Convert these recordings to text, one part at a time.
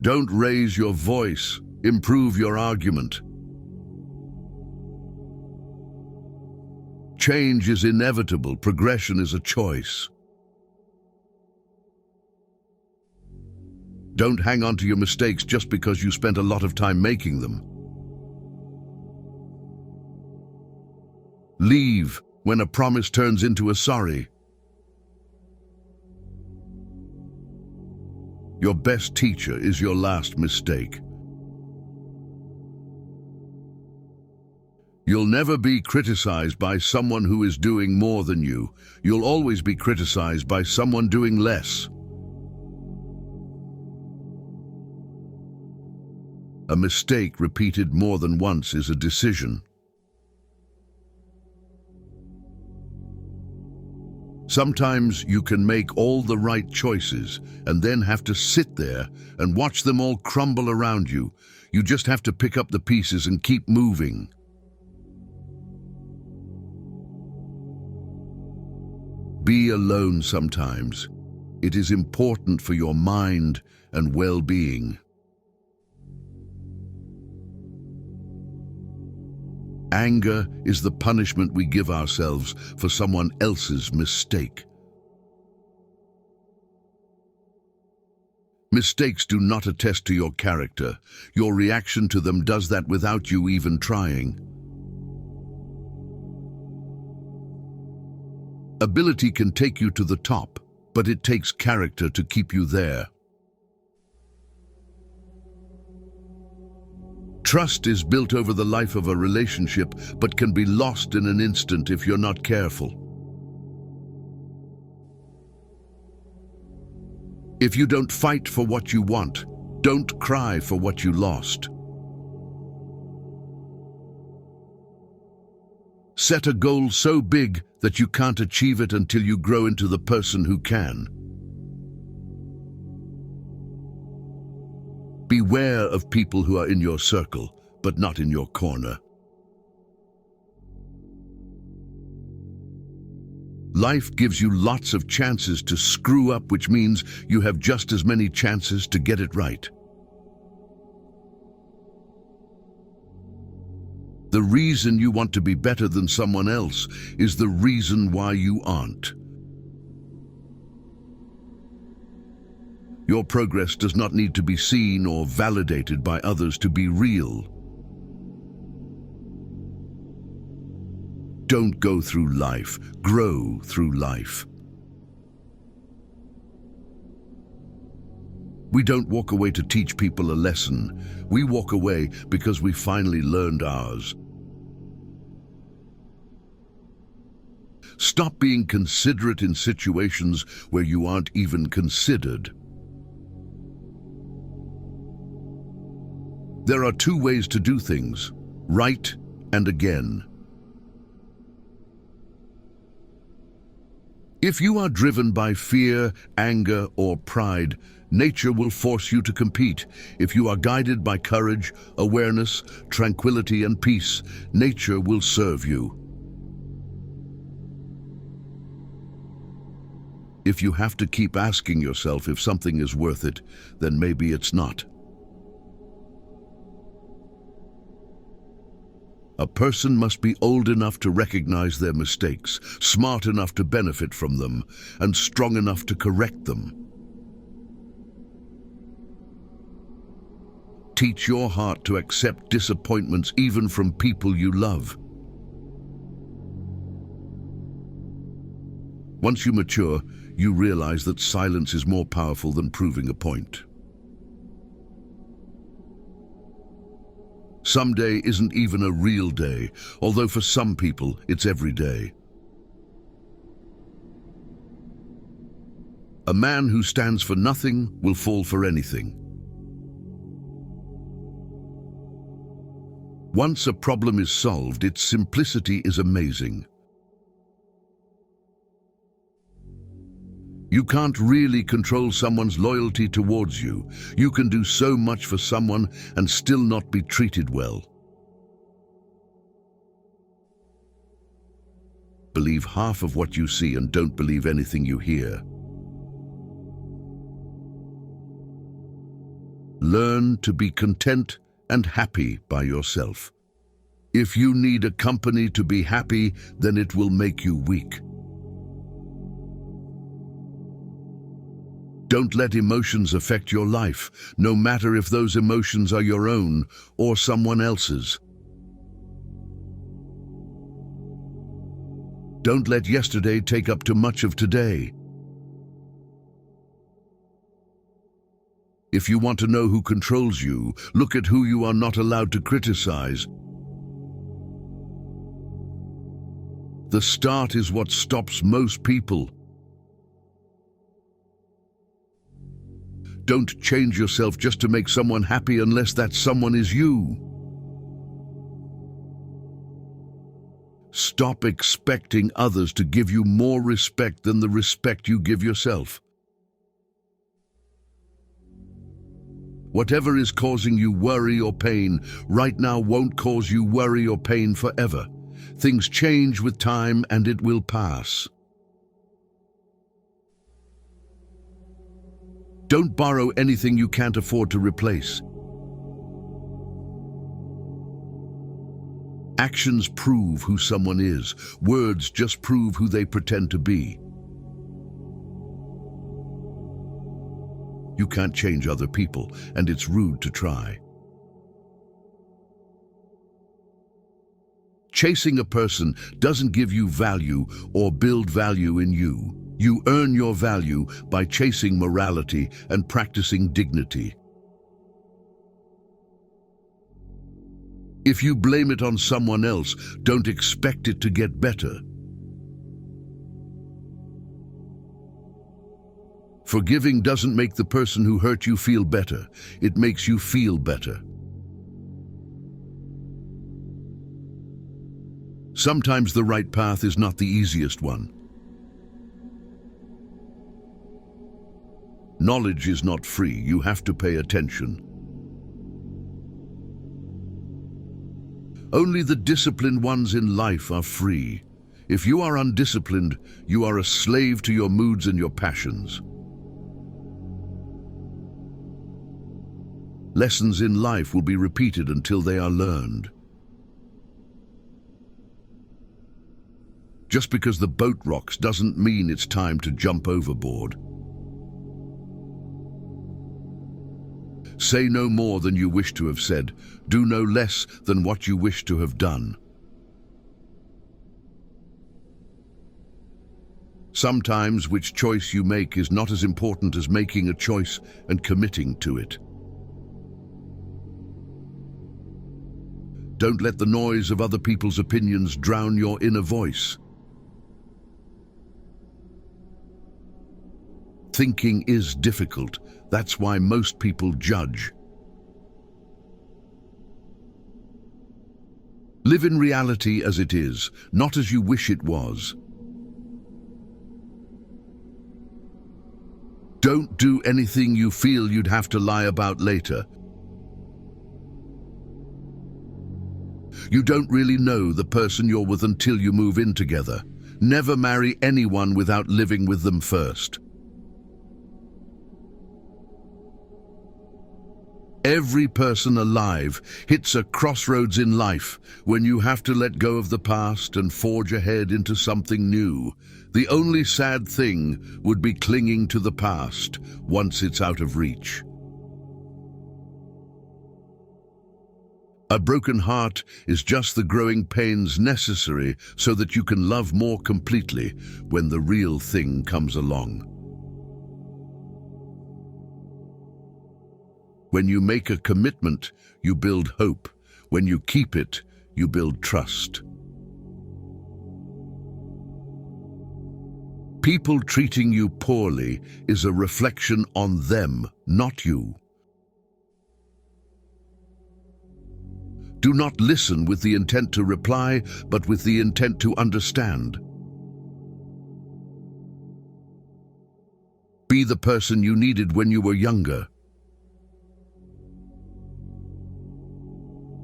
Don't raise your voice. Improve your argument. Change is inevitable. Progression is a choice. Don't hang on to your mistakes just because you spent a lot of time making them. Leave when a promise turns into a sorry. Your best teacher is your last mistake. You'll never be criticized by someone who is doing more than you. You'll always be criticized by someone doing less. A mistake repeated more than once is a decision. Sometimes you can make all the right choices and then have to sit there and watch them all crumble around you. You just have to pick up the pieces and keep moving. Be alone sometimes. It is important for your mind and well-being. Anger is the punishment we give ourselves for someone else's mistake. Mistakes do not attest to your character. Your reaction to them does that without you even trying. Ability can take you to the top, but it takes character to keep you there. Trust is built over the life of a relationship, but can be lost in an instant if you're not careful. If you don't fight for what you want, don't cry for what you lost. Set a goal so big that you can't achieve it until you grow into the person who can. Beware of people who are in your circle, but not in your corner. Life gives you lots of chances to screw up, which means you have just as many chances to get it right. The reason you want to be better than someone else is the reason why you aren't. Your progress does not need to be seen or validated by others to be real. Don't go through life, grow through life. We don't walk away to teach people a lesson. We walk away because we finally learned ours. Stop being considerate in situations where you aren't even considered. There are two ways to do things, right and again. If you are driven by fear, anger, or pride, nature will force you to compete. If you are guided by courage, awareness, tranquility, and peace, nature will serve you. If you have to keep asking yourself if something is worth it, then maybe it's not. A person must be old enough to recognize their mistakes, smart enough to benefit from them, and strong enough to correct them. Teach your heart to accept disappointments even from people you love. Once you mature, you realize that silence is more powerful than proving a point. Someday isn't even a real day, although for some people it's every day. A man who stands for nothing will fall for anything. Once a problem is solved, its simplicity is amazing. You can't really control someone's loyalty towards you. You can do so much for someone and still not be treated well. Believe half of what you see and don't believe anything you hear. Learn to be content and happy by yourself. If you need a company to be happy, then it will make you weak. Don't let emotions affect your life, no matter if those emotions are your own or someone else's. Don't let yesterday take up too much of today. If you want to know who controls you, look at who you are not allowed to criticize. The start is what stops most people. Don't change yourself just to make someone happy unless that someone is you. Stop expecting others to give you more respect than the respect you give yourself. Whatever is causing you worry or pain right now won't cause you worry or pain forever. Things change with time and it will pass. Don't borrow anything you can't afford to replace. Actions prove who someone is. Words just prove who they pretend to be. You can't change other people, and it's rude to try. Chasing a person doesn't give you value or build value in you. You earn your value by chasing morality and practicing dignity. If you blame it on someone else, don't expect it to get better. Forgiving doesn't make the person who hurt you feel better. It makes you feel better. Sometimes the right path is not the easiest one. Knowledge is not free. You have to pay attention. Only the disciplined ones in life are free. If you are undisciplined, you are a slave to your moods and your passions. Lessons in life will be repeated until they are learned. Just because the boat rocks doesn't mean it's time to jump overboard. Say no more than you wish to have said. Do no less than what you wish to have done. Sometimes which choice you make is not as important as making a choice and committing to it. Don't let the noise of other people's opinions drown your inner voice. Thinking is difficult. That's why most people judge. Live in reality as it is, not as you wish it was. Don't do anything you feel you'd have to lie about later. You don't really know the person you're with until you move in together. Never marry anyone without living with them first. Every person alive hits a crossroads in life when you have to let go of the past and forge ahead into something new. The only sad thing would be clinging to the past once it's out of reach. A broken heart is just the growing pains necessary so that you can love more completely when the real thing comes along. When you make a commitment, you build hope. When you keep it, you build trust. People treating you poorly is a reflection on them, not you. Do not listen with the intent to reply, but with the intent to understand. Be the person you needed when you were younger.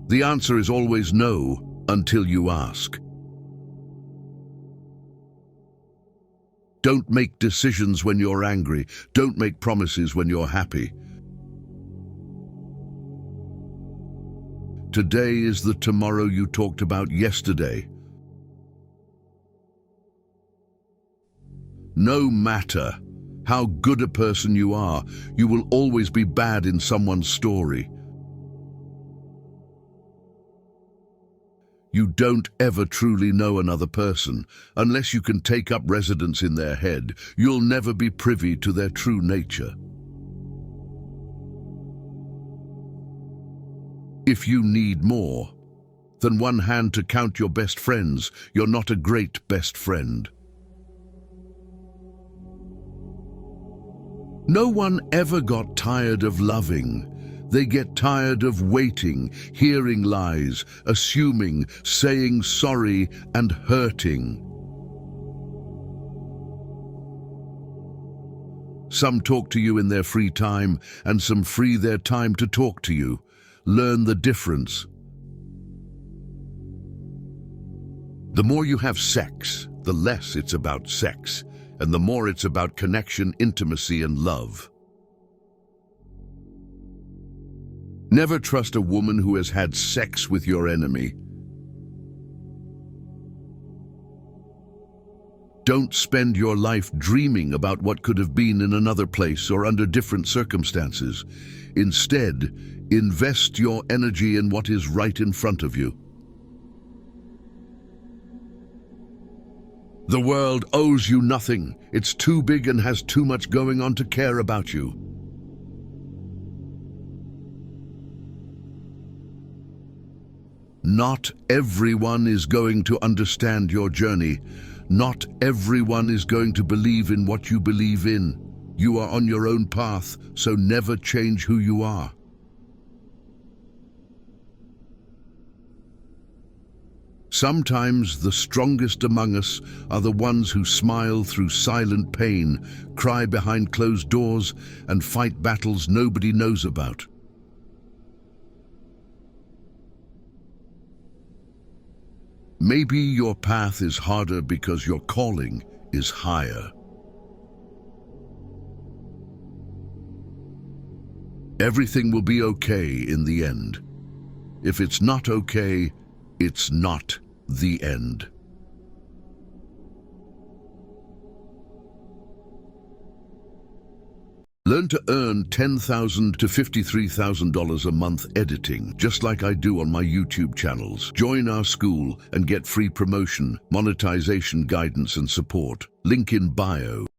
The answer is always no, until you ask. Don't make decisions when you're angry. Don't make promises when you're happy. Today is the tomorrow you talked about yesterday. No matter how good a person you are, you will always be bad in someone's story. You don't ever truly know another person. Unless you can take up residence in their head, you'll never be privy to their true nature. If you need more than one hand to count your best friends, you're not a great best friend. No one ever got tired of loving. They get tired of waiting, hearing lies, assuming, saying sorry, and hurting. Some talk to you in their free time, and some free their time to talk to you. Learn the difference. The more you have sex, the less it's about sex, and the more it's about connection, intimacy, and love. Never trust a woman who has had sex with your enemy. Don't spend your life dreaming about what could have been in another place or under different circumstances. Instead, invest your energy in what is right in front of you. The world owes you nothing. It's too big and has too much going on to care about you. Not everyone is going to understand your journey. Not everyone is going to believe in what you believe in. You are on your own path, so never change who you are. Sometimes the strongest among us are the ones who smile through silent pain, cry behind closed doors, and fight battles nobody knows about. Maybe your path is harder because your calling is higher. Everything will be okay in the end. If it's not okay, it's not the end. Learn to earn $10,000 to $53,000 a month editing, just like I do on my YouTube channels. Join our school and get free promotion, monetization guidance and support. Link in bio.